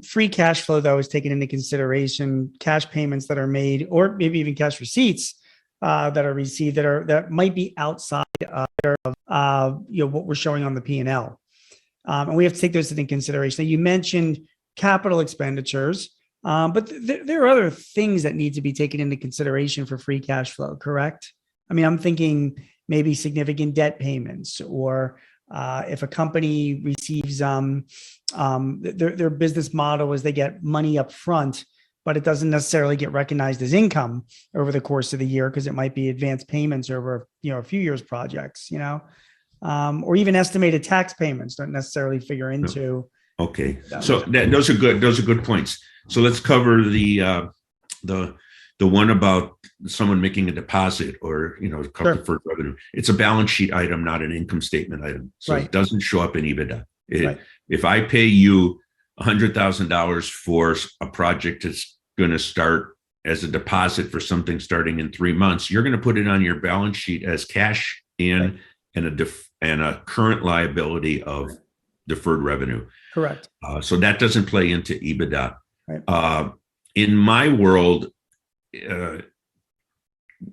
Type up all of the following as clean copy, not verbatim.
free cash flow, though, is taken into consideration cash payments that are made, or maybe even cash receipts that are received that might be outside what we're showing on the P&L. And we have to take those into consideration. Now, you mentioned capital expenditures, but there are other things that need to be taken into consideration for free cash flow, correct? I mean, I'm thinking maybe significant debt payments, or if a company receives their business model is they get money up front, but it doesn't necessarily get recognized as income over the course of the year because it might be advanced payments over a few years projects, or even estimated tax payments don't necessarily figure into. Okay, so those are good. Those are good points. So let's cover the one about someone making a deposit or Sure. deferred revenue. It's a balance sheet item, not an income statement item. So Right. It doesn't show up in EBITDA. Right. If I pay you $100,000 for a project that's going to start as a deposit for something starting in 3 months, you're going to put it on your balance sheet as cash in, Right. and a current liability of deferred revenue. Correct. So that doesn't play into EBITDA. Right. In my world,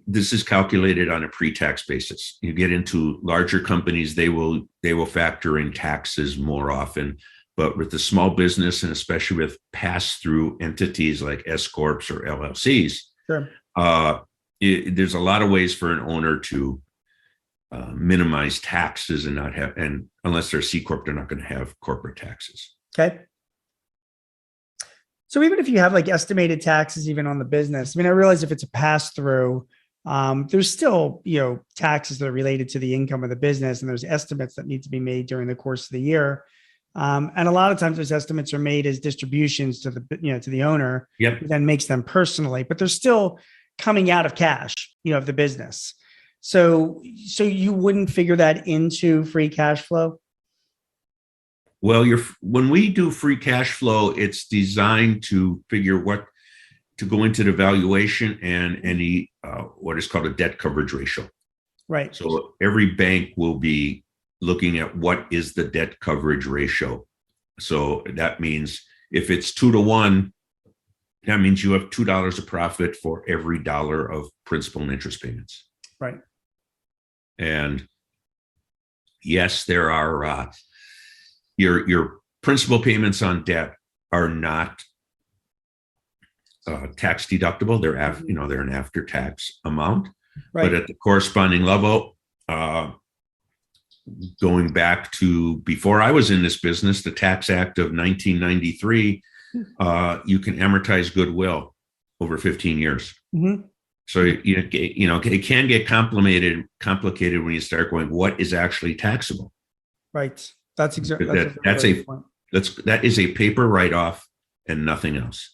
this is calculated on a pre-tax basis. You get into larger companies, they will factor in taxes more often. But with the small business, and especially with pass-through entities like S corps or LLCs, Sure. There's a lot of ways for an owner to minimize taxes and not have, and unless they're C corp, they're not going to have corporate taxes. Okay. So even if you have like estimated taxes, even on the business, I mean, I realize if it's a pass through, there's still, taxes that are related to the income of the business, and there's estimates that need to be made during the course of the year. And a lot of times those estimates are made as distributions to the owner, Yep. who then makes them personally, but they're still coming out of cash, of the business. So you wouldn't figure that into free cash flow? Well, when we do free cash flow, it's designed to figure to go into the valuation and any what is called a debt coverage ratio. Right. So every bank will be looking at what is the debt coverage ratio. So that means if it's 2-to-1, that means you have $2 of profit for every dollar of principal and interest payments. Right. And yes, there are your principal payments on debt are not tax deductible. They're they're an after-tax amount. Right. But at the corresponding level, going back to before I was in this business, the Tax Act of 1993, you can amortize goodwill over 15 years. Mm-hmm. So it can get complicated when you start going, what is actually taxable? Right. That's exactly that is a paper write-off and nothing else.